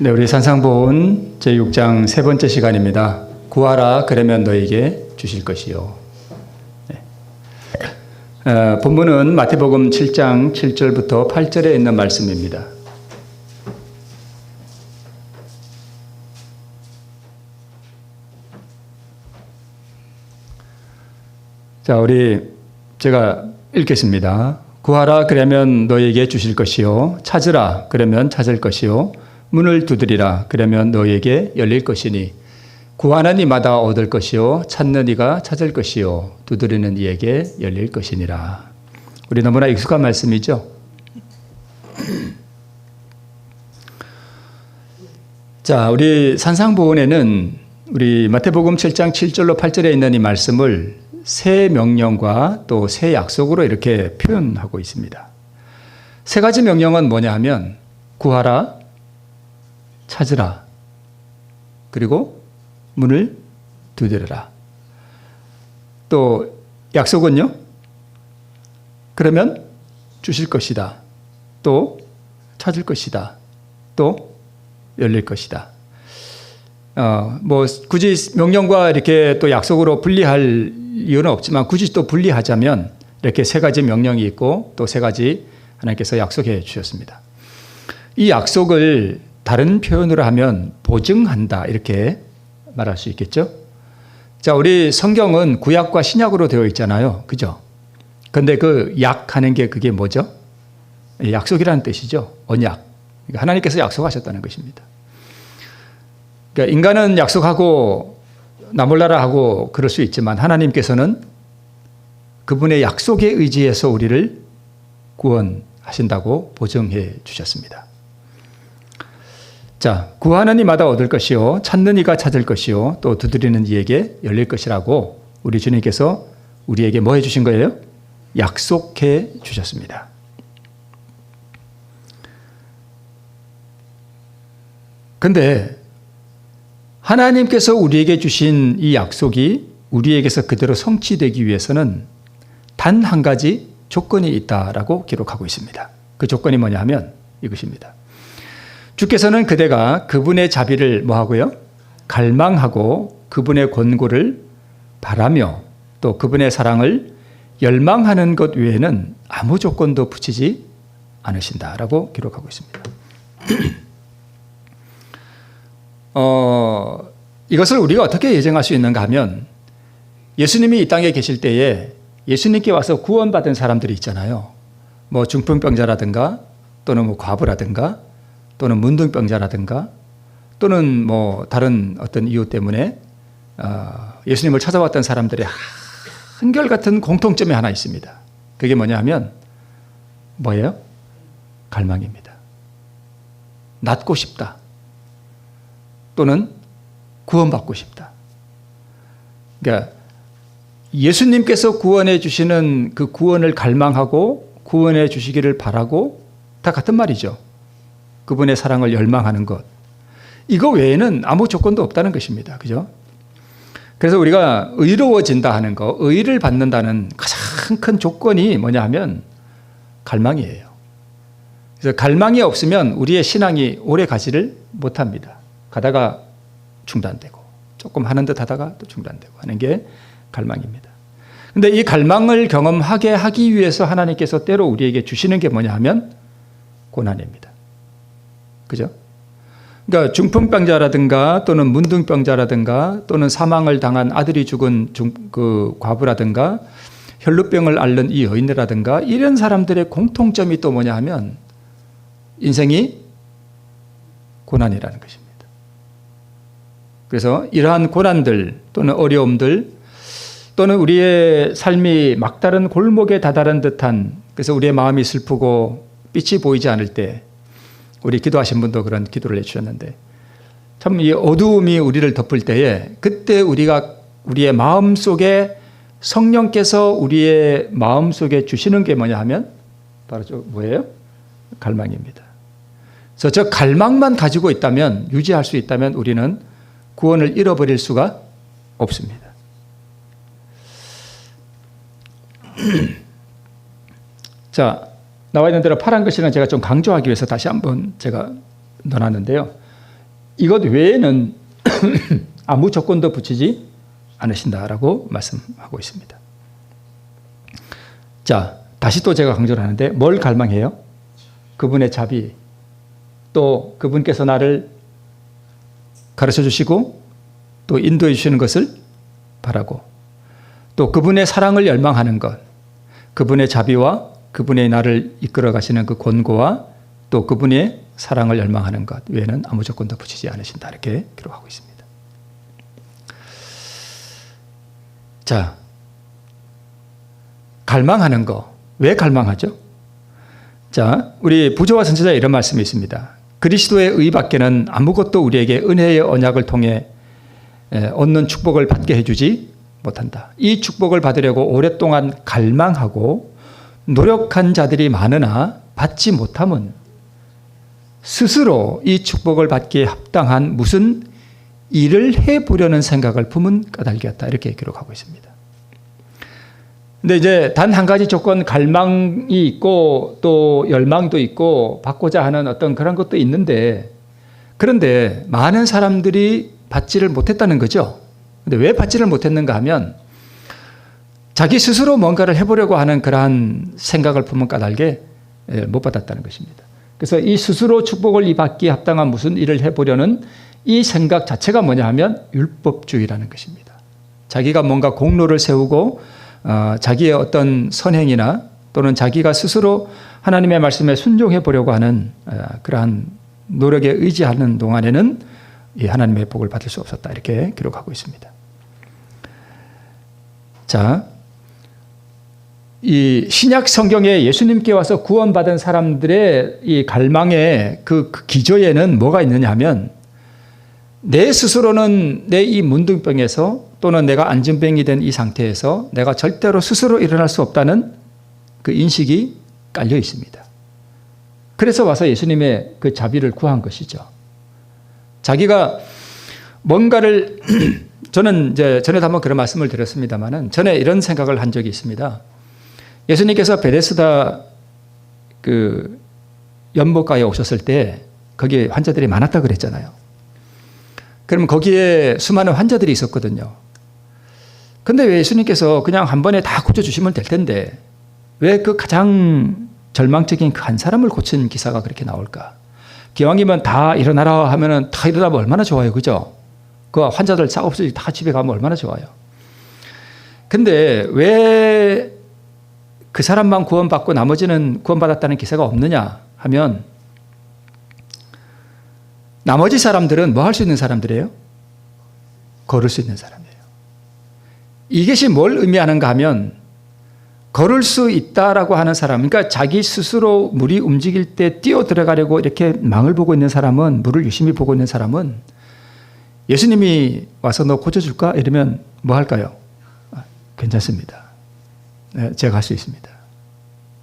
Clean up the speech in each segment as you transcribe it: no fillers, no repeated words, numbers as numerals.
네, 우리 산상보훈 제6장 세 번째 시간입니다. 구하라 그러면 너에게 주실 것이요. 네. 본문은 마태복음 7장 7절부터 8절에 있는 말씀입니다. 자, 제가 읽겠습니다. 구하라 그러면 너에게 주실 것이요. 찾으라 그러면 찾을 것이요. 문을 두드리라 그러면 너에게 열릴 것이니 구하는 이마다 얻을 것이요 찾는 이가 찾을 것이요 두드리는 이에게 열릴 것이니라. 우리 너무나 익숙한 말씀이죠. 자, 우리 산상보훈에는 우리 마태복음 7장 7절로 8절에 있는 이 말씀을 새 명령과 또 새 약속으로 이렇게 표현하고 있습니다. 세 가지 명령은 뭐냐 하면 구하라, 찾으라, 그리고 문을 두드려라. 또 약속은요? 그러면 주실 것이다. 또 찾을 것이다. 또 열릴 것이다. 굳이 명령과 이렇게 또 약속으로 분리할 이유는 없지만 굳이 또 분리하자면 이렇게 세 가지 명령이 있고 또 세 가지 하나님께서 약속해 주셨습니다. 이 약속을 다른 표현으로 하면 보증한다 이렇게 말할 수 있겠죠. 자, 우리 성경은 구약과 신약으로 되어 있잖아요. 그죠? 근데 그 약하는 게 그게 뭐죠? 약속이라는 뜻이죠. 언약. 그러니까 하나님께서 약속하셨다는 것입니다. 그러니까 인간은 약속하고 나 몰라라 하고 그럴 수 있지만 하나님께서는 그분의 약속에 의지해서 우리를 구원하신다고 보증해 주셨습니다. 자, 구하는 이마다 얻을 것이요 찾는 이가 찾을 것이요 또 두드리는 이에게 열릴 것이라고 우리 주님께서 우리에게 뭐 해주신 거예요? 약속해 주셨습니다. 근데 하나님께서 우리에게 주신 이 약속이 우리에게서 그대로 성취되기 위해서는 단 한 가지 조건이 있다라고 기록하고 있습니다. 그 조건이 뭐냐 하면 이것입니다. 주께서는 그대가 그분의 자비를 뭐하고요? 갈망하고 그분의 권고를 바라며 또 그분의 사랑을 열망하는 것 외에는 아무 조건도 붙이지 않으신다라고 기록하고 있습니다. 이것을 우리가 어떻게 예정할 수 있는가 하면 예수님이 이 땅에 계실 때에 예수님께 와서 구원받은 사람들이 있잖아요. 뭐 중풍병자라든가 또는 뭐 과부라든가 또는 문둥병자라든가 또는 뭐 다른 어떤 이유 때문에 예수님을 찾아왔던 사람들의 한결같은 공통점이 하나 있습니다. 그게 뭐냐 하면 뭐예요? 갈망입니다. 낫고 싶다. 또는 구원받고 싶다. 그러니까 예수님께서 구원해 주시는 그 구원을 갈망하고 구원해 주시기를 바라고 다 같은 말이죠. 그분의 사랑을 열망하는 것. 이거 외에는 아무 조건도 없다는 것입니다. 그죠? 그래서 우리가 의로워진다 하는 거, 의를 받는다는 가장 큰 조건이 뭐냐 하면 갈망이에요. 그래서 갈망이 없으면 우리의 신앙이 오래 가지를 못합니다. 가다가 중단되고 조금 하는 듯 하다가 또 중단되고 하는 게 갈망입니다. 근데 이 갈망을 경험하게 하기 위해서 하나님께서 때로 우리에게 주시는 게 뭐냐 하면 고난입니다. 그죠? 그러니까 중풍병자라든가 또는 문둥병자라든가 또는 사망을 당한 아들이 죽은 그 과부라든가 혈루병을 앓는 이 여인이라든가 이런 사람들의 공통점이 또 뭐냐 하면 인생이 고난이라는 것입니다. 그래서 이러한 고난들 또는 어려움들 또는 우리의 삶이 막다른 골목에 다다른 듯한 그래서 우리의 마음이 슬프고 빛이 보이지 않을 때 우리 기도하신 분도 그런 기도를 해주셨는데 참 이 어두움이 우리를 덮을 때에 그때 우리의 마음 속에 성령께서 우리의 마음 속에 주시는 게 뭐냐 하면 바로 뭐예요? 갈망입니다. 그래서 저 갈망만 가지고 있다면 유지할 수 있다면 우리는 구원을 잃어버릴 수가 없습니다. 자, 나와 있는 대로 파란 글씨는 제가 좀 강조하기 위해서 다시 한번 제가 넣어놨는데요. 이것 외에는 아무 조건도 붙이지 않으신다라고 말씀하고 있습니다. 자, 다시 또 제가 강조를 하는데 뭘 갈망해요? 그분의 자비, 또 그분께서 나를 가르쳐 주시고 또 인도해 주시는 것을 바라고, 또 그분의 사랑을 열망하는 것, 그분의 자비와 그분의 나를 이끌어 가시는 그 권고와 또 그분의 사랑을 열망하는 것 외에는 아무 조건도 붙이지 않으신다, 이렇게 기록하고 있습니다. 자, 갈망하는 거, 왜 갈망하죠? 자, 우리 부조와 선지자에 이런 말씀이 있습니다. 그리스도의 의밖에는 아무것도 우리에게 은혜의 언약을 통해 얻는 축복을 받게 해주지 못한다. 이 축복을 받으려고 오랫동안 갈망하고 노력한 자들이 많으나 받지 못함은 스스로 이 축복을 받기에 합당한 무슨 일을 해보려는 생각을 품은 까닭이었다, 이렇게 기록하고 있습니다. 근데 이제 단 한 가지 조건, 갈망이 있고 또 열망도 있고 받고자 하는 어떤 그런 것도 있는데, 그런데 많은 사람들이 받지를 못했다는 거죠. 근데 왜 받지를 못했는가 하면 자기 스스로 뭔가를 해보려고 하는 그러한 생각을 품은 까닭에 못 받았다는 것입니다. 그래서 이 스스로 축복을 받기에 합당한 무슨 일을 해보려는 이 생각 자체가 뭐냐 하면 율법주의라는 것입니다. 자기가 뭔가 공로를 세우고 자기의 어떤 선행이나 또는 자기가 스스로 하나님의 말씀에 순종해 보려고 하는 그러한 노력에 의지하는 동안에는 이 하나님의 복을 받을 수 없었다, 이렇게 기록하고 있습니다. 자, 이 신약 성경에 예수님께 와서 구원받은 사람들의 이 갈망의 그 기저에는 뭐가 있느냐 하면, 내 스스로는 내 이 문둥병에서 또는 내가 안진병이 된 이 상태에서 내가 절대로 스스로 일어날 수 없다는 그 인식이 깔려 있습니다. 그래서 와서 예수님의 그 자비를 구한 것이죠. 자기가 뭔가를 저는 이제 전에도 한번 그런 말씀을 드렸습니다만은, 전에 이런 생각을 한 적이 있습니다. 예수님께서 베데스다 그 연못가에 오셨을 때 거기에 환자들이 많았다 그랬잖아요. 그러면 거기에 수많은 환자들이 있었거든요. 근데 왜 예수님께서 그냥 한 번에 다 고쳐주시면 될 텐데 왜 그 가장 절망적인 그 한 사람을 고친 기사가 그렇게 나올까? 기왕이면 다 일어나라 하면은 다 일어나면 얼마나 좋아요, 그죠? 그 환자들 싹 없이 다 집에 가면 얼마나 좋아요. 근데 왜 그 사람만 구원받고 나머지는 구원받았다는 기사가 없느냐 하면, 나머지 사람들은 뭐 할 수 있는 사람들이에요? 걸을 수 있는 사람이에요. 이것이 뭘 의미하는가 하면, 걸을 수 있다라고 하는 사람, 그러니까 자기 스스로 물이 움직일 때 뛰어 들어가려고 이렇게 망을 보고 있는 사람은, 물을 유심히 보고 있는 사람은 예수님이 와서 너 고쳐줄까? 이러면 뭐 할까요? 괜찮습니다. 네, 제가 할 수 있습니다.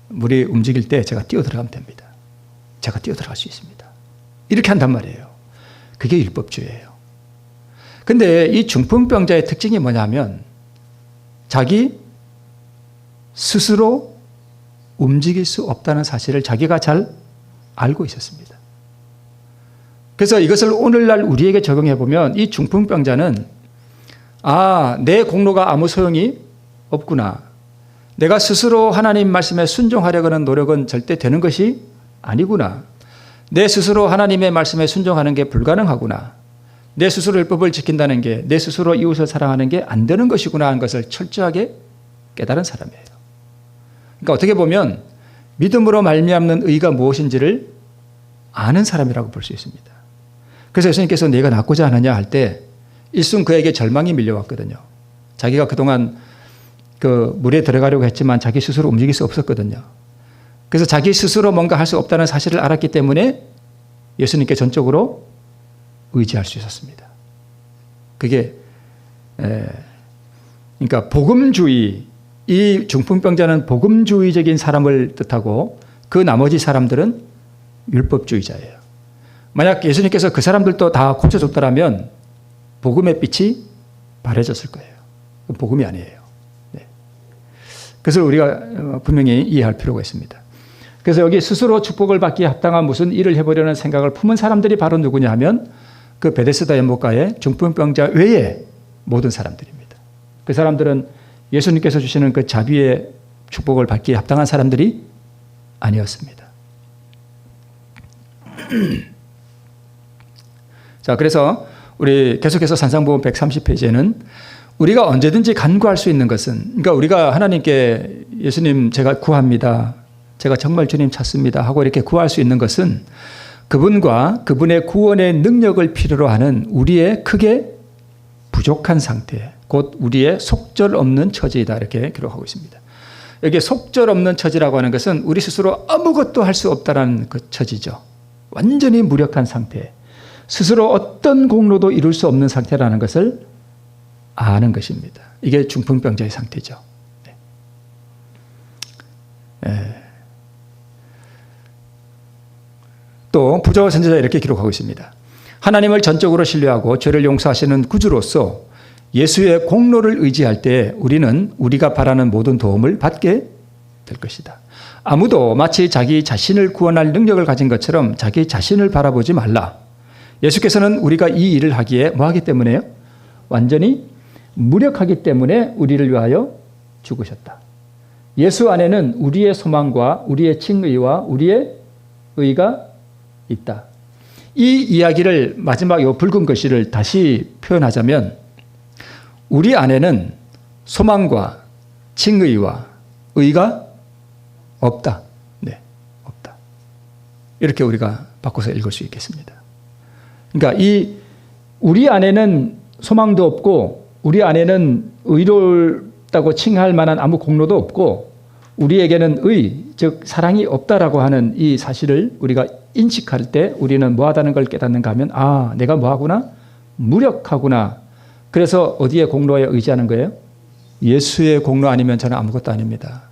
물이 움직일 때 제가 뛰어 들어가면 됩니다. 제가 뛰어 들어갈 수 있습니다. 이렇게 한단 말이에요. 그게 율법주의예요. 근데 이 중풍병자의 특징이 뭐냐면 자기 스스로 움직일 수 없다는 사실을 자기가 잘 알고 있었습니다. 그래서 이것을 오늘날 우리에게 적용해 보면 이 중풍병자는, 내 공로가 아무 소용이 없구나. 내가 스스로 하나님 말씀에 순종하려고 하는 노력은 절대 되는 것이 아니구나. 내 스스로 하나님의 말씀에 순종하는 게 불가능하구나. 내 스스로 율법을 지킨다는 게, 내 스스로 이웃을 사랑하는 게 안 되는 것이구나 하는 것을 철저하게 깨달은 사람이에요. 그러니까 어떻게 보면 믿음으로 말미암는 의가 무엇인지를 아는 사람이라고 볼 수 있습니다. 그래서 예수님께서 내가 낫고자 하느냐 할 때 일순 그에게 절망이 밀려왔거든요. 자기가 그동안 그 물에 들어가려고 했지만 자기 스스로 움직일 수 없었거든요. 그래서 자기 스스로 뭔가 할 수 없다는 사실을 알았기 때문에 예수님께 전적으로 의지할 수 있었습니다. 그게 그러니까 복음주의, 이 중풍병자는 복음주의적인 사람을 뜻하고 그 나머지 사람들은 율법주의자예요. 만약 예수님께서 그 사람들도 다 고쳐줬더라면 복음의 빛이 바래졌을 거예요. 복음이 아니에요. 네. 그래서 우리가 분명히 이해할 필요가 있습니다. 그래서 여기 스스로 축복을 받기에 합당한 무슨 일을 해보려는 생각을 품은 사람들이 바로 누구냐 하면 그 베데스다 연못가의 중풍병자 외에 모든 사람들입니다. 그 사람들은 예수님께서 주시는 그 자비의 축복을 받기에 합당한 사람들이 아니었습니다. 자, 그래서 우리 계속해서 산상보험 130페이지에는 우리가 언제든지 간구할 수 있는 것은, 그러니까 우리가 하나님께 예수님 제가 구합니다, 제가 정말 주님 찾습니다 하고 이렇게 구할 수 있는 것은 그분과 그분의 구원의 능력을 필요로 하는 우리의 크게 부족한 상태, 곧 우리의 속절없는 처지이다, 이렇게 기록하고 있습니다. 여기 속절없는 처지라고 하는 것은 우리 스스로 아무것도 할 수 없다는 그 처지죠. 완전히 무력한 상태, 스스로 어떤 공로도 이룰 수 없는 상태라는 것을 아는 것입니다. 이게 중풍병자의 상태죠. 또 부조 선지자 이렇게 기록하고 있습니다. 하나님을 전적으로 신뢰하고 죄를 용서하시는 구주로서 예수의 공로를 의지할 때 우리는 우리가 바라는 모든 도움을 받게 될 것이다. 아무도 마치 자기 자신을 구원할 능력을 가진 것처럼 자기 자신을 바라보지 말라. 예수께서는 우리가 이 일을 하기에 뭐하기 때문에요? 완전히 무력하기 때문에 우리를 위하여 죽으셨다. 예수 안에는 우리의 소망과 우리의 칭의와 우리의 의가 있다. 이 이야기를 마지막 이 붉은 글씨를 다시 표현하자면 우리 안에는 소망과 칭의와 의가 없다. 네, 없다. 이렇게 우리가 바꿔서 읽을 수 있겠습니다. 그러니까 이 우리 안에는 소망도 없고 우리 안에는 의롭다고 칭할 만한 아무 공로도 없고 우리에게는 의, 즉 사랑이 없다라고 하는 이 사실을 우리가 인식할 때 우리는 뭐하다는 걸 깨닫는가 하면 아, 내가 뭐하구나? 무력하구나. 그래서 어디에 공로에 의지하는 거예요? 예수의 공로 아니면 저는 아무것도 아닙니다.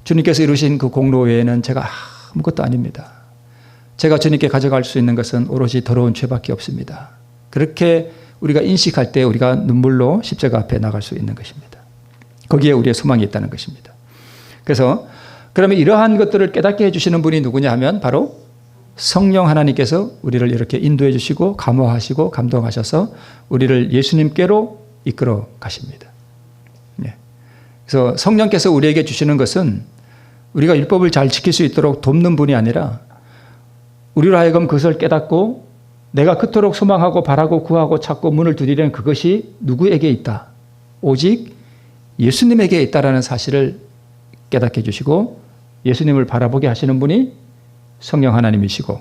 주님께서 이루신 그 공로 외에는 제가 아무것도 아닙니다. 제가 주님께 가져갈 수 있는 것은 오로지 더러운 죄밖에 없습니다. 그렇게 우리가 인식할 때 우리가 눈물로 십자가 앞에 나갈 수 있는 것입니다. 거기에 우리의 소망이 있다는 것입니다. 그래서 그러면 이러한 것들을 깨닫게 해주시는 분이 누구냐 하면 바로 성령 하나님께서 우리를 이렇게 인도해 주시고 감화하시고 감동하셔서 우리를 예수님께로 이끌어 가십니다. 그래서 성령께서 우리에게 주시는 것은 우리가 율법을 잘 지킬 수 있도록 돕는 분이 아니라 우리로 하여금 그것을 깨닫고 내가 그토록 소망하고 바라고 구하고 찾고 문을 두드리는 그것이 누구에게 있다? 오직 예수님에게 있다라는 사실을 깨닫게 해주시고 예수님을 바라보게 하시는 분이 성령 하나님이시고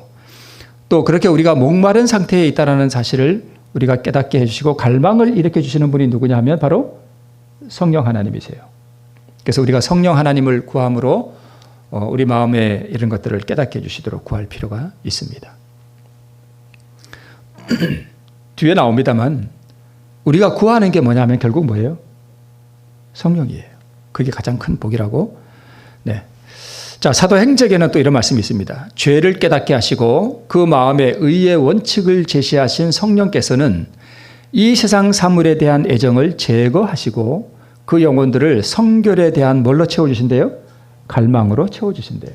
또 그렇게 우리가 목마른 상태에 있다라는 사실을 우리가 깨닫게 해주시고 갈망을 일으켜 주시는 분이 누구냐 하면 바로 성령 하나님이세요. 그래서 우리가 성령 하나님을 구함으로 우리 마음에 이런 것들을 깨닫게 해주시도록 구할 필요가 있습니다. 뒤에 나옵니다만 우리가 구하는 게 뭐냐면 결국 뭐예요? 성령이에요. 그게 가장 큰 복이라고. 네. 자, 사도행전에는 또 이런 말씀이 있습니다. 죄를 깨닫게 하시고 그 마음에 의의 원칙을 제시하신 성령께서는 이 세상 사물에 대한 애정을 제거하시고 그 영혼들을 성결에 대한 뭘로 채워주신대요? 갈망으로 채워주신대요.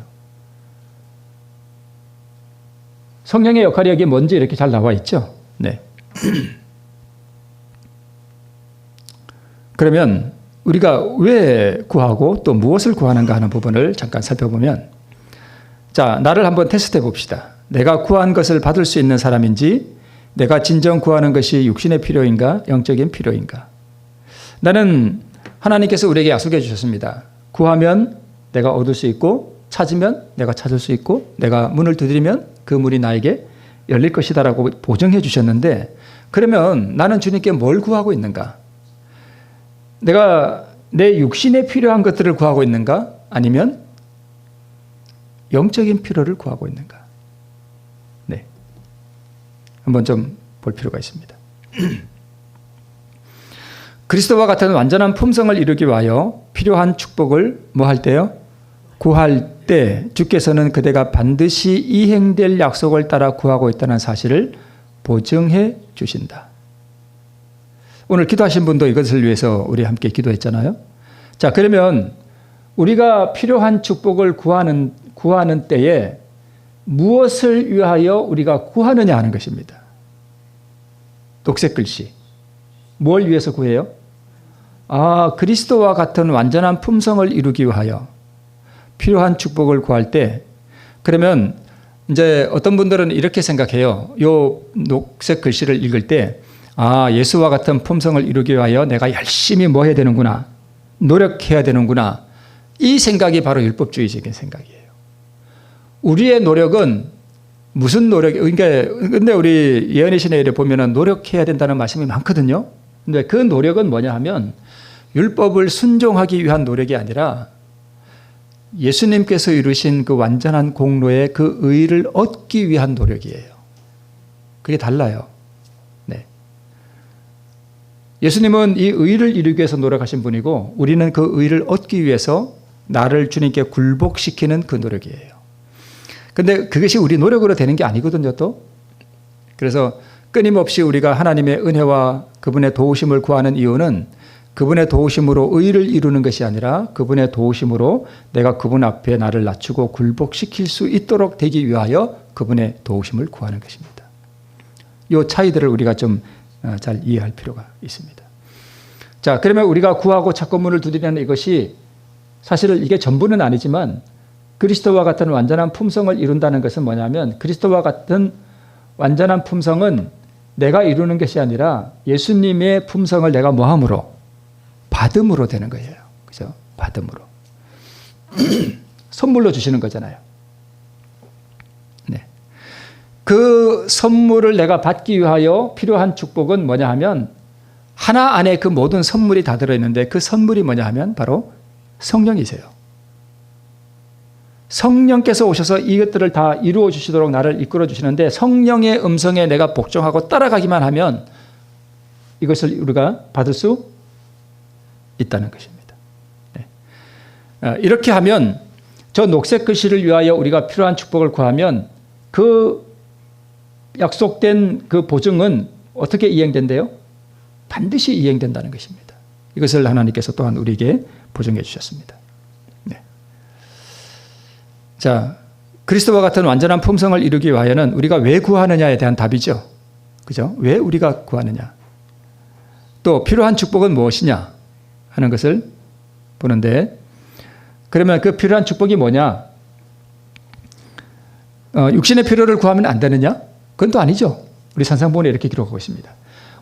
성령의 역할이 여기 뭔지 이렇게 잘 나와 있죠? 네. 그러면 우리가 왜 구하고 또 무엇을 구하는가 하는 부분을 잠깐 살펴보면 자, 나를 한번 테스트해 봅시다. 내가 구한 것을 받을 수 있는 사람인지 내가 진정 구하는 것이 육신의 필요인가 영적인 필요인가. 나는 하나님께서 우리에게 약속해 주셨습니다. 구하면 내가 얻을 수 있고 찾으면 내가 찾을 수 있고 내가 문을 두드리면 그 문이 나에게 열릴 것이다라고 보증해 주셨는데 그러면 나는 주님께 뭘 구하고 있는가? 내가 내 육신에 필요한 것들을 구하고 있는가? 아니면 영적인 필요를 구하고 있는가? 네. 한번 좀 볼 필요가 있습니다. 그리스도와 같은 완전한 품성을 이루기 위하여 필요한 축복을 뭐 할 때요? 구할 때 주께서는 그대가 반드시 이행될 약속을 따라 구하고 있다는 사실을 보증해 주신다. 오늘 기도하신 분도 이것을 위해서 우리 함께 기도했잖아요. 자, 그러면 우리가 필요한 축복을 구하는 때에 무엇을 위하여 우리가 구하느냐 하는 것입니다. 녹색 글씨. 뭘 위해서 구해요? 그리스도와 같은 완전한 품성을 이루기 위하여 필요한 축복을 구할 때, 그러면 이제 어떤 분들은 이렇게 생각해요. 요 녹색 글씨를 읽을 때, 예수와 같은 품성을 이루기 위하여 내가 열심히 뭐 해야 되는구나, 노력해야 되는구나, 이 생각이 바로 율법주의적인 생각이에요. 우리의 노력은 무슨 노력? 근데 우리 예언의 신에 보면은 노력해야 된다는 말씀이 많거든요. 근데 그 노력은 뭐냐 하면 율법을 순종하기 위한 노력이 아니라 예수님께서 이루신 그 완전한 공로의 그 의를 얻기 위한 노력이에요. 그게 달라요. 네. 예수님은 이 의를 이루기 위해서 노력하신 분이고 우리는 그 의를 얻기 위해서 나를 주님께 굴복시키는 그 노력이에요. 근데 그것이 우리 노력으로 되는 게 아니거든요, 또. 그래서 끊임없이 우리가 하나님의 은혜와 그분의 도우심을 구하는 이유는 그분의 도우심으로 의를 이루는 것이 아니라 그분의 도우심으로 내가 그분 앞에 나를 낮추고 굴복시킬 수 있도록 되기 위하여 그분의 도우심을 구하는 것입니다. 이 차이들을 우리가 좀 잘 이해할 필요가 있습니다. 자, 그러면 우리가 구하고 찾고 문을 두드리는 이것이 사실 이게 전부는 아니지만 그리스도와 같은 완전한 품성을 이룬다는 것은 뭐냐면 그리스도와 같은 완전한 품성은 내가 이루는 것이 아니라 예수님의 품성을 내가 뭐함으로? 받음으로 되는 거예요. 그죠? 받음으로. 선물로 주시는 거잖아요. 네. 그 선물을 내가 받기 위하여 필요한 축복은 뭐냐 하면 하나 안에 그 모든 선물이 다 들어있는데 그 선물이 뭐냐 하면 바로 성령이세요. 성령께서 오셔서 이것들을 다 이루어 주시도록 나를 이끌어 주시는데 성령의 음성에 내가 복종하고 따라가기만 하면 이것을 우리가 받을 수 있다는 것입니다. 네. 이렇게 하면 저 녹색 글씨를 위하여 우리가 필요한 축복을 구하면 그 약속된 그 보증은 어떻게 이행된대요? 반드시 이행된다는 것입니다. 이것을 하나님께서 또한 우리에게 보증해 주셨습니다. 네. 자, 그리스도와 같은 완전한 품성을 이루기 위하여는 우리가 왜 구하느냐에 대한 답이죠. 그죠? 왜 우리가 구하느냐? 또 필요한 축복은 무엇이냐 하는 것을 보는데, 그러면 그 필요한 축복이 뭐냐? 육신의 필요를 구하면 안 되느냐? 그건 또 아니죠. 우리 산상본에 이렇게 기록하고 있습니다.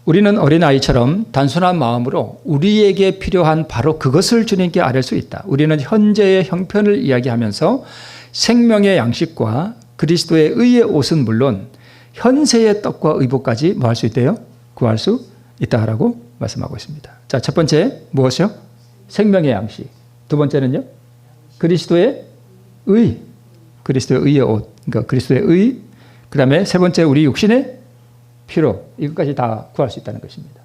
우리는 어린아이처럼 단순한 마음으로 우리에게 필요한 바로 그것을 주님께 아뢰 수 있다. 우리는 현재의 형편을 이야기하면서 생명의 양식과 그리스도의 의의 옷은 물론 현세의 떡과 의복까지 뭐 할 수 있대요? 구할 수 있다라고 말씀하고 있습니다. 자, 첫 번째 무엇이요? 생명의 양식. 두 번째는요? 그리스도의 의. 그리스도의 의의 옷. 그러니까 그리스도의 의. 그 다음에 세 번째 우리 육신의 필요. 이것까지 다 구할 수 있다는 것입니다.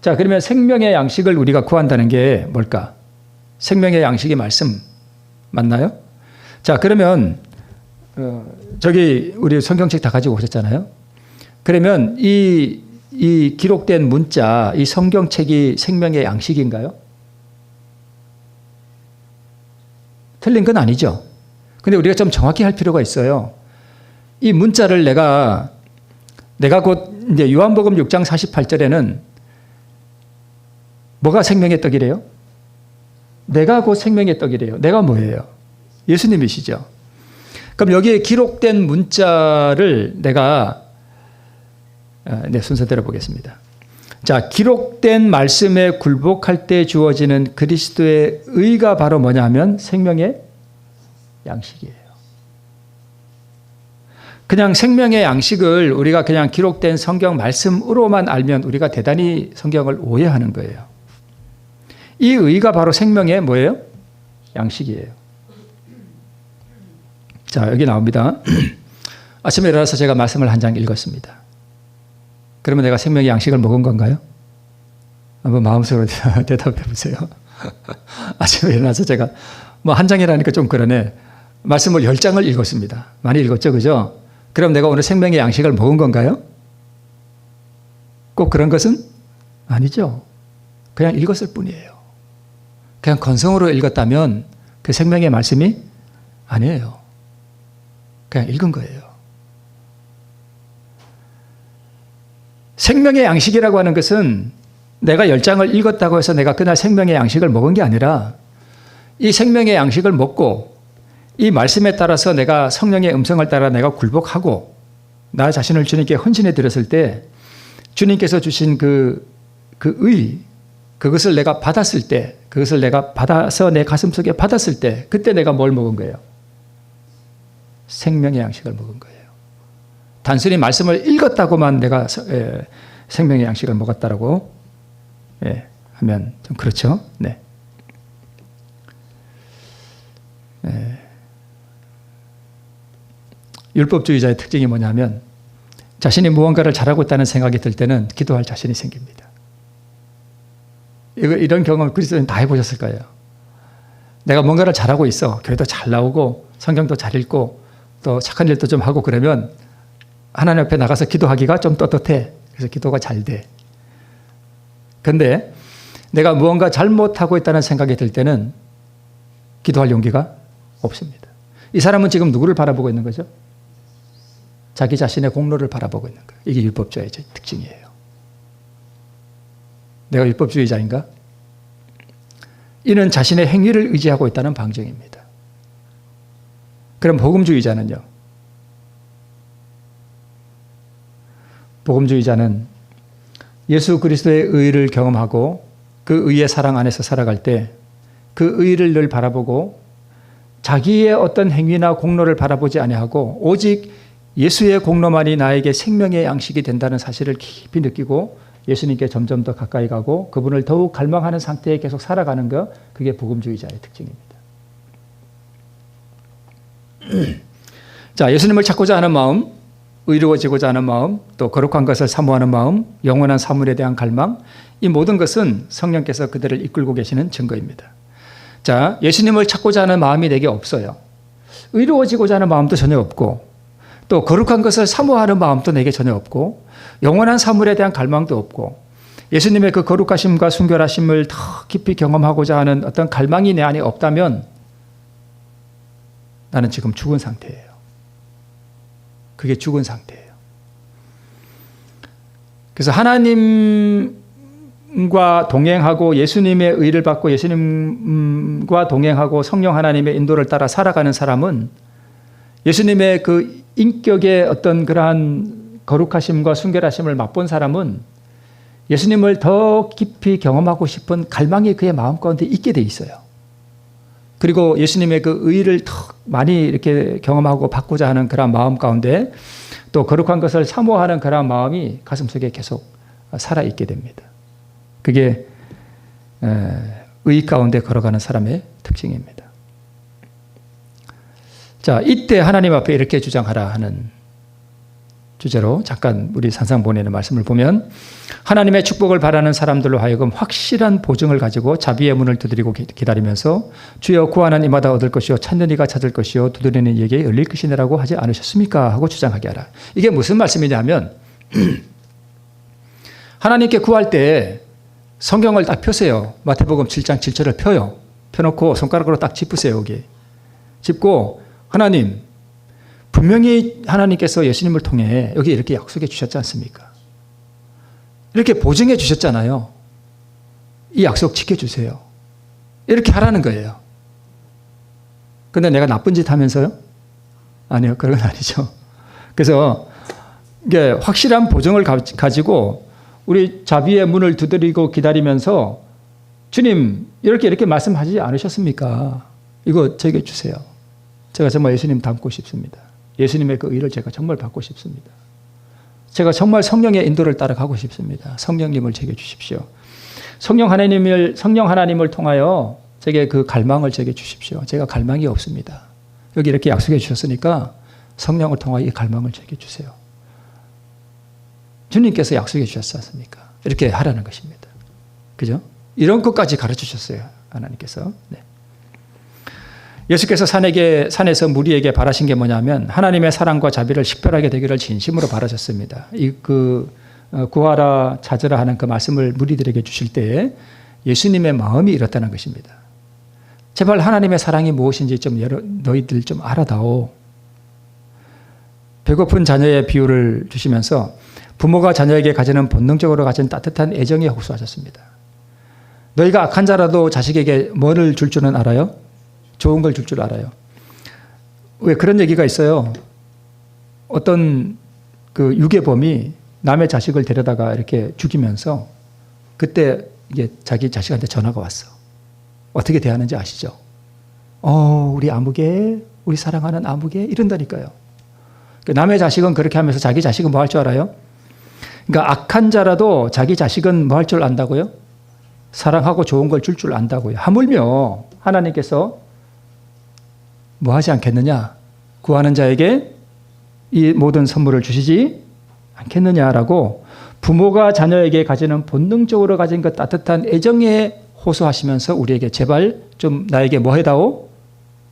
자, 그러면 생명의 양식을 우리가 구한다는 게 뭘까? 생명의 양식의 말씀 맞나요? 자, 그러면 저기 우리 성경책 다 가지고 오셨잖아요. 그러면 이 기록된 문자, 이 성경책이 생명의 양식인가요? 틀린 건 아니죠. 근데 우리가 좀 정확히 할 필요가 있어요. 이 문자를 내가 곧 이제 요한복음 6장 48절에는 뭐가 생명의 떡이래요? 내가 곧 생명의 떡이래요. 내가 뭐예요? 예수님이시죠. 그럼 여기에 기록된 문자를 내가 순서대로 보겠습니다. 자, 기록된 말씀에 굴복할 때 주어지는 그리스도의 의가 바로 뭐냐 하면 생명의 양식이에요. 그냥 생명의 양식을 우리가 그냥 기록된 성경 말씀으로만 알면 우리가 대단히 성경을 오해하는 거예요. 이 의가 바로 생명의 뭐예요? 양식이에요. 자, 여기 나옵니다. 아침에 일어나서 제가 말씀을 한 장 읽었습니다. 그러면 내가 생명의 양식을 먹은 건가요? 한번 마음속으로 대답해 보세요. 아침에 일어나서 제가 뭐 한 장이라니까 좀 그러네. 말씀을 10장을 읽었습니다. 많이 읽었죠, 그죠? 그럼 내가 오늘 생명의 양식을 먹은 건가요? 꼭 그런 것은 아니죠. 그냥 읽었을 뿐이에요. 그냥 건성으로 읽었다면 그 생명의 말씀이 아니에요. 그냥 읽은 거예요. 생명의 양식이라고 하는 것은 내가 10장을 읽었다고 해서 내가 그날 생명의 양식을 먹은 게 아니라 이 생명의 양식을 먹고 이 말씀에 따라서 내가 성령의 음성을 따라 내가 굴복하고 나 자신을 주님께 헌신해 드렸을 때 주님께서 주신 그 의, 그것을 내가 받았을 때, 그것을 내가 받아서 내 가슴 속에 받았을 때 그때 내가 뭘 먹은 거예요? 생명의 양식을 먹은 거예요. 단순히 말씀을 읽었다고만 내가 생명의 양식을 먹었다라고 하면 좀 그렇죠. 네. 율법주의자의 특징이 뭐냐면 자신이 무언가를 잘하고 있다는 생각이 들 때는 기도할 자신이 생깁니다. 이런 경험을 그리스도인 다 해보셨을 거예요. 내가 뭔가를 잘하고 있어. 교회도 잘 나오고 성경도 잘 읽고 또 착한 일도 좀 하고 그러면 하나님 앞에 나가서 기도하기가 좀 떳떳해. 그래서 기도가 잘 돼. 근데 내가 무언가 잘못하고 있다는 생각이 들 때는 기도할 용기가 없습니다. 이 사람은 지금 누구를 바라보고 있는 거죠? 자기 자신의 공로를 바라보고 있는 거예요. 이게 율법주의의 특징이에요. 내가 율법주의자인가? 이는 자신의 행위를 의지하고 있다는 방증입니다. 그럼 복음주의자는요? 복음주의자는 예수 그리스도의 의를 경험하고 그 의의 사랑 안에서 살아갈 때 그 의를 늘 바라보고 자기의 어떤 행위나 공로를 바라보지 아니하고 오직 예수의 공로만이 나에게 생명의 양식이 된다는 사실을 깊이 느끼고 예수님께 점점 더 가까이 가고 그분을 더욱 갈망하는 상태에 계속 살아가는 것, 그게 복음주의자의 특징입니다. 자, 예수님을 찾고자 하는 마음, 의로워지고자 하는 마음, 또 거룩한 것을 사모하는 마음, 영원한 사물에 대한 갈망, 이 모든 것은 성령께서 그들을 이끌고 계시는 증거입니다. 자, 예수님을 찾고자 하는 마음이 내게 없어요. 의로워지고자 하는 마음도 전혀 없고 또 거룩한 것을 사모하는 마음도 내게 전혀 없고 영원한 사물에 대한 갈망도 없고 예수님의 그 거룩하심과 순결하심을 더 깊이 경험하고자 하는 어떤 갈망이 내 안에 없다면 나는 지금 죽은 상태예요. 그게 죽은 상태예요. 그래서 하나님과 동행하고 예수님의 의를 받고 예수님과 동행하고 성령 하나님의 인도를 따라 살아가는 사람은 예수님의 그 인격의 어떤 그러한 거룩하심과 순결하심을 맛본 사람은 예수님을 더 깊이 경험하고 싶은 갈망이 그의 마음 가운데 있게 돼 있어요. 그리고 예수님의 그 의를 더 많이 이렇게 경험하고 받고자 하는 그런 마음 가운데 또 거룩한 것을 사모하는 그런 마음이 가슴속에 계속 살아있게 됩니다. 그게 의 가운데 걸어가는 사람의 특징입니다. 자, 이때 하나님 앞에 이렇게 주장하라 하는 주제로 잠깐 우리 산상보내는 말씀을 보면 하나님의 축복을 바라는 사람들로 하여금 확실한 보증을 가지고 자비의 문을 두드리고 기다리면서 주여 구하는 이마다 얻을 것이요 찾는 이가 찾을 것이요 두드리는 이에게 열릴 것이니라고 하지 않으셨습니까? 하고 주장하게 하라. 이게 무슨 말씀이냐면 하나님께 구할 때 성경을 딱 펴세요. 마태복음 7장 7절을 펴요. 펴놓고 손가락으로 딱 짚으세요. 여기 짚고 하나님, 분명히 하나님께서 예수님을 통해 여기 이렇게 약속해 주셨지 않습니까? 이렇게 보증해 주셨잖아요. 이 약속 지켜주세요. 이렇게 하라는 거예요. 근데 내가 나쁜 짓 하면서요? 아니요, 그런 건 아니죠. 그래서 이게 확실한 보증을 가지고 우리 자비의 문을 두드리고 기다리면서 주님, 이렇게 말씀하지 않으셨습니까? 이거 저에게 주세요. 제가 정말 예수님 닮고 싶습니다. 예수님의 그 의를 제가 정말 받고 싶습니다. 제가 정말 성령의 인도를 따라가고 싶습니다. 성령님을 제게 주십시오. 성령 하나님을 통하여 제게 그 갈망을 제게 주십시오. 제가 갈망이 없습니다. 여기 이렇게 약속해 주셨으니까 성령을 통하여 이 갈망을 제게 주세요. 주님께서 약속해 주셨지 않습니까? 이렇게 하라는 것입니다. 그죠? 이런 것까지 가르쳐 주셨어요. 하나님께서. 네. 예수께서 산에서 무리에게 바라신 게 뭐냐면 하나님의 사랑과 자비를 식별하게 되기를 진심으로 바라셨습니다. 구하라 찾으라 하는 그 말씀을 무리들에게 주실 때에 예수님의 마음이 이렇다는 것입니다. 제발 하나님의 사랑이 무엇인지 좀 너희들 좀 알아다오. 배고픈 자녀의 비유를 주시면서 부모가 자녀에게 가지는 본능적으로 가진 따뜻한 애정에 호소하셨습니다. 너희가 악한 자라도 자식에게 뭐를 줄 줄은 알아요? 좋은 걸 줄 줄 알아요. 왜 그런 얘기가 있어요. 어떤 그 유괴범이 남의 자식을 데려다가 이렇게 죽이면서 그때 이게 자기 자식한테 전화가 왔어. 어떻게 대하는지 아시죠? 우리 아무개, 우리 사랑하는 아무개 이런다니까요. 남의 자식은 그렇게 하면서 자기 자식은 뭐 할 줄 알아요? 그러니까 악한 자라도 자기 자식은 뭐 할 줄 안다고요? 사랑하고 좋은 걸 줄 줄 안다고요. 하물며 하나님께서 뭐 하지 않겠느냐? 구하는 자에게 이 모든 선물을 주시지 않겠느냐라고 부모가 자녀에게 가지는 본능적으로 가진 그 따뜻한 애정에 호소하시면서 우리에게 제발 좀 나에게 뭐 해다오?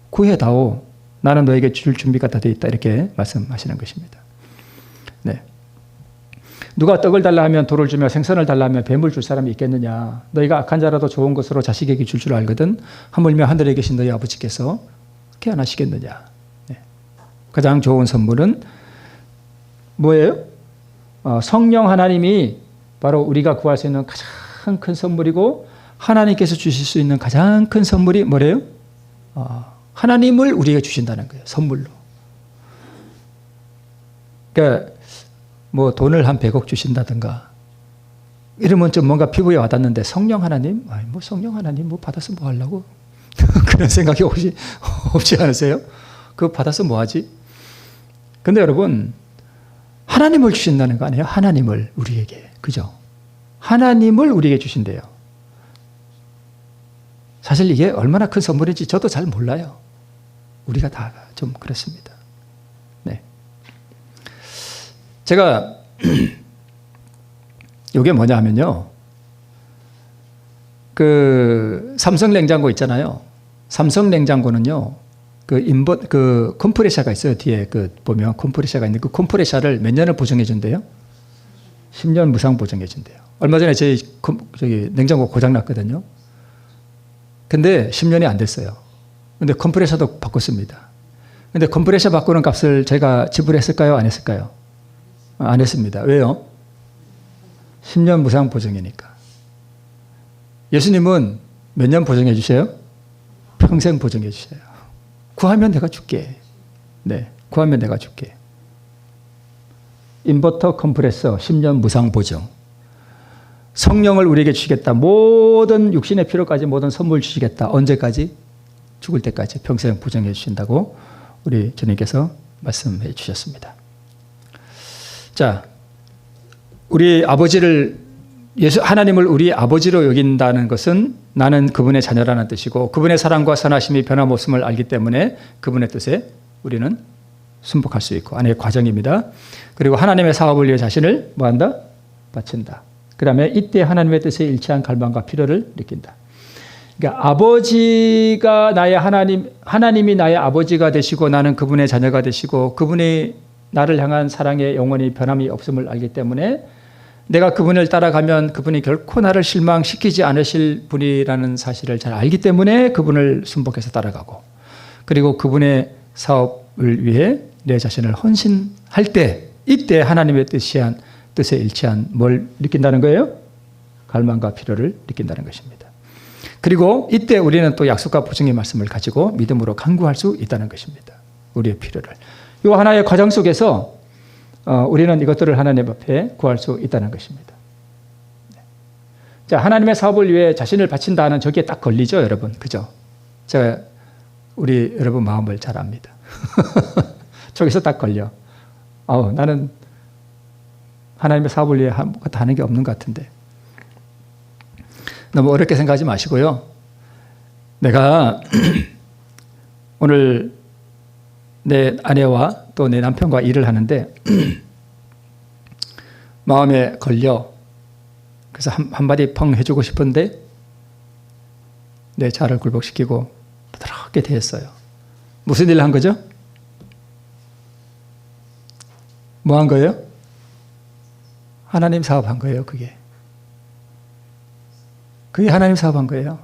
구해다오. 나는 너에게 줄 준비가 다 돼 있다. 이렇게 말씀하시는 것입니다. 네. 누가 떡을 달라 하면 돌을 주며 생선을 달라 하면 뱀을 줄 사람이 있겠느냐. 너희가 악한 자라도 좋은 것으로 자식에게 줄 줄 알거든. 하물며 하늘에 계신 너희 아버지께서 어떻게 안 하시겠느냐. 네. 가장 좋은 선물은 뭐예요? 성령 하나님이 바로 우리가 구할 수 있는 가장 큰 선물이고 하나님께서 주실 수 있는 가장 큰 선물이 뭐래요? 하나님을 우리에게 주신다는 거예요. 선물로. 그러니까 뭐 돈을 한 100억 주신다든가 이러면 좀 뭔가 피부에 와닿는데 성령 하나님? 뭐 성령 하나님 뭐 받아서 뭐 하려고? 그런 생각이 없지 않으세요? 그거 받아서 뭐 하지? 근데 여러분 하나님을 주신다는 거 아니에요? 하나님을 우리에게. 그죠? 하나님을 우리에게 주신대요. 사실 이게 얼마나 큰 선물인지 저도 잘 몰라요. 우리가 다 좀 그렇습니다. 네. 제가 이게 뭐냐 하면요. 그 삼성 냉장고 있잖아요. 삼성 냉장고는요. 그 컴프레셔가 있어요. 뒤에 보면 컴프레셔가 있는데 그 컴프레셔를 몇 년을 보증해 준대요? 10년 무상 보증해 준대요. 얼마 전에 저기 냉장고 고장 났거든요. 근데 10년이 안 됐어요. 근데 컴프레셔도 바꿨습니다. 근데 컴프레셔 바꾸는 값을 제가 지불했을까요? 안 했을까요? 안 했습니다. 왜요? 10년 무상 보증이니까. 예수님은 몇 년 보증해 주세요? 평생 보증해 주세요. 구하면 내가 줄게. 네, 구하면 내가 줄게. 인버터 컴프레서 10년 무상 보증. 성령을 우리에게 주시겠다. 모든 육신의 필요까지 모든 선물 주시겠다. 언제까지? 죽을 때까지 평생 보증해 주신다고 우리 주님께서 말씀해 주셨습니다. 자, 우리 아버지를 하나님을 우리 아버지로 여긴다는 것은 나는 그분의 자녀라는 뜻이고 그분의 사랑과 선하심이 변함없음을 알기 때문에 그분의 뜻에 우리는 순복할 수 있고 하나의 과정입니다. 그리고 하나님의 사업을 위해 자신을 뭐한다? 바친다. 그 다음에 이때 하나님의 뜻에 일치한 갈망과 필요를 느낀다. 그러니까 아버지가 나의 하나님이 나의 아버지가 되시고 나는 그분의 자녀가 되시고 그분이 나를 향한 사랑의 영원히 변함이 없음을 알기 때문에 내가 그분을 따라가면 그분이 결코 나를 실망시키지 않으실 분이라는 사실을 잘 알기 때문에 그분을 순복해서 따라가고 그리고 그분의 사업을 위해 내 자신을 헌신할 때 이때 하나님의 뜻에 일치한 뭘 느낀다는 거예요? 갈망과 필요를 느낀다는 것입니다. 그리고 이때 우리는 또 약속과 보증의 말씀을 가지고 믿음으로 간구할 수 있다는 것입니다. 우리의 필요를. 이 하나의 과정 속에서 우리는 이것들을 하나님 앞에 구할 수 있다는 것입니다. 자, 하나님의 사업을 위해 자신을 바친다는 저기에 딱 걸리죠, 여러분. 그죠? 제가 우리 여러분 마음을 잘 압니다. 저기서 딱 걸려. 나는 하나님의 사업을 위해 아무것도 하는 게 없는 것 같은데. 너무 어렵게 생각하지 마시고요. 내가 오늘 내 아내와 또 내 남편과 일을 하는데 마음에 걸려. 그래서 한마디 펑 해주고 싶은데 내 자를 굴복시키고 부드럽게 대했어요. 무슨 일을 한 거죠? 뭐 한 거예요? 하나님 사업한 거예요, 그게. 그게 하나님 사업한 거예요.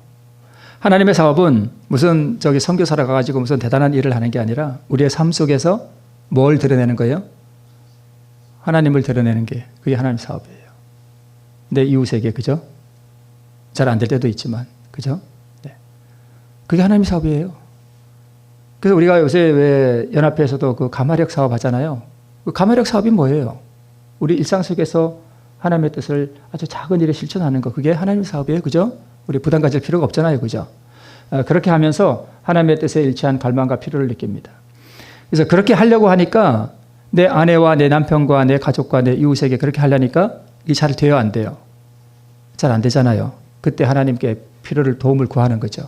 하나님의 사업은 무슨 선교사라 가가지고 무슨 대단한 일을 하는 게 아니라 우리의 삶 속에서 뭘 드러내는 거예요? 하나님을 드러내는 게 그게 하나님 사업이에요. 내 이웃에게, 그죠? 잘 안 될 때도 있지만, 그죠? 네. 그게 하나님 사업이에요. 그래서 우리가 요새 왜 연합회에서도 그 가마력 사업 하잖아요. 그 가마력 사업이 뭐예요? 우리 일상 속에서 하나님의 뜻을 아주 작은 일에 실천하는 거, 그게 하나님의 사업이에요. 그죠? 우리 부담 가질 필요가 없잖아요. 그죠? 그렇게 하면서 하나님의 뜻에 일치한 갈망과 필요를 느낍니다. 그래서 그렇게 하려고 하니까 내 아내와 내 남편과 내 가족과 내 이웃에게 그렇게 하려니까 이게 잘 돼요, 안 돼요? 잘 안 되잖아요. 그때 하나님께 필요를, 도움을 구하는 거죠.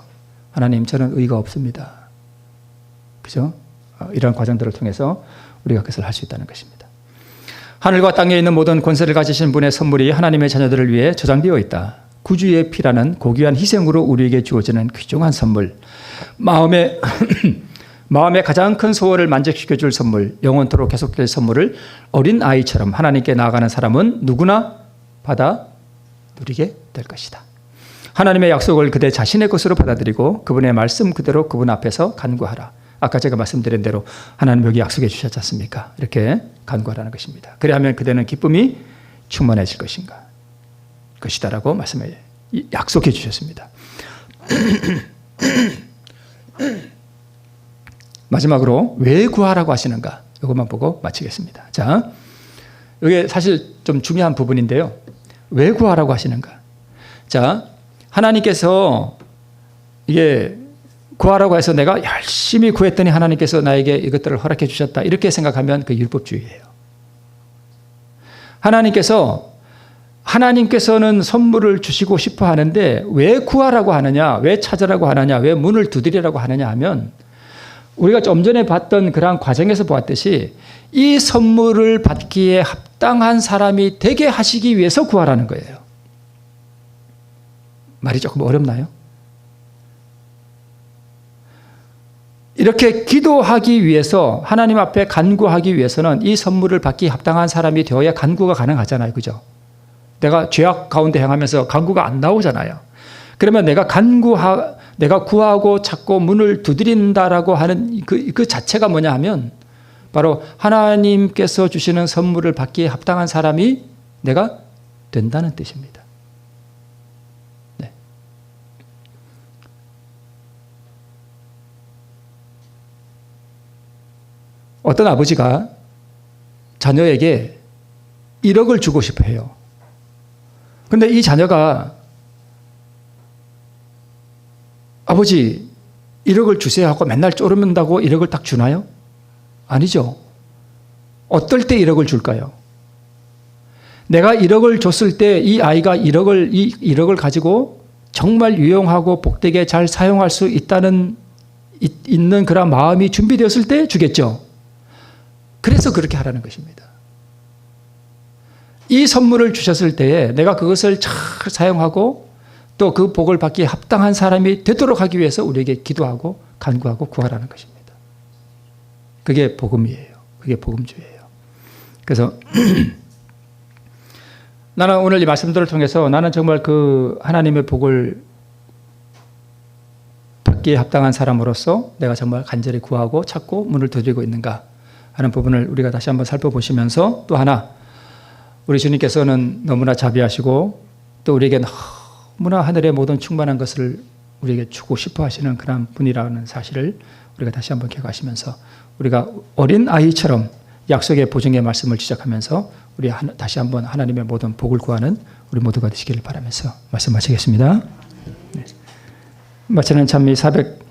하나님, 저는 의가 없습니다. 그죠? 이런 과정들을 통해서 우리가 그것을 할 수 있다는 것입니다. 하늘과 땅에 있는 모든 권세를 가지신 분의 선물이 하나님의 자녀들을 위해 저장되어 있다. 구주의 피라는 고귀한 희생으로 우리에게 주어지는 귀중한 선물. 마음의 가장 큰 소원을 만족시켜줄 선물, 영원토록 계속될 선물을 어린 아이처럼 하나님께 나아가는 사람은 누구나 받아 누리게 될 것이다. 하나님의 약속을 그대 자신의 것으로 받아들이고 그분의 말씀 그대로 그분 앞에서 간구하라. 아까 제가 말씀드린 대로 하나님 여기 약속해 주셨지 않습니까? 이렇게 간구하라는 것입니다. 그래야면 그대는 기쁨이 충만해질 것이다라고 말씀해 약속해 주셨습니다. 마지막으로 왜 구하라고 하시는가? 이것만 보고 마치겠습니다. 자, 이게 사실 좀 중요한 부분인데요. 왜 구하라고 하시는가? 자, 하나님께서 이게 구하라고 해서 내가 열심히 구했더니 하나님께서 나에게 이것들을 허락해 주셨다, 이렇게 생각하면 그 율법주의예요. 하나님께서는 선물을 주시고 싶어 하는데 왜 구하라고 하느냐, 왜 찾으라고 하느냐, 왜 문을 두드리라고 하느냐 하면, 우리가 좀 전에 봤던 그러한 과정에서 보았듯이 이 선물을 받기에 합당한 사람이 되게 하시기 위해서 구하라는 거예요. 말이 조금 어렵나요? 이렇게 기도하기 위해서, 하나님 앞에 간구하기 위해서는 이 선물을 받기 합당한 사람이 되어야 간구가 가능하잖아요. 그죠? 내가 죄악 가운데 행하면서 간구가 안 나오잖아요. 그러면 내가 구하고 찾고 문을 두드린다라고 하는 그 자체가 뭐냐 하면 바로 하나님께서 주시는 선물을 받기에 합당한 사람이 내가 된다는 뜻입니다. 네. 어떤 아버지가 자녀에게 1억을 주고 싶어 해요. 근데 이 자녀가 아버지 1억을 주세요 하고 맨날 쪼르면다고 1억을 딱 주나요? 아니죠. 어떨 때 1억을 줄까요? 내가 1억을 줬을 때 이 아이가 1억을 가지고 정말 유용하고 복되게 잘 사용할 수 있는 그런 마음이 준비되었을 때 주겠죠. 그래서 그렇게 하라는 것입니다. 이 선물을 주셨을 때에 내가 그것을 잘 사용하고 또 그 복을 받기에 합당한 사람이 되도록 하기 위해서 우리에게 기도하고 간구하고 구하라는 것입니다. 그게 복음이에요. 그게 복음주의예요. 그래서 나는 오늘 이 말씀들을 통해서 나는 정말 그 하나님의 복을 받기에 합당한 사람으로서 내가 정말 간절히 구하고 찾고 문을 두드리고 있는가 하는 부분을 우리가 다시 한번 살펴보시면서, 또 하나, 우리 주님께서는 너무나 자비하시고 또 우리에게 너무나 하늘의 모든 충만한 것을 우리에게 주고 싶어 하시는 그런 분이라는 사실을 우리가 다시 한번 기억하시면서, 우리가 어린 아이처럼 약속의 보증의 말씀을 지적하면서 우리 다시 한번 하나님의 모든 복을 구하는 우리 모두가 되시기를 바라면서 말씀 마치겠습니다. 네. 마치는 찬미 400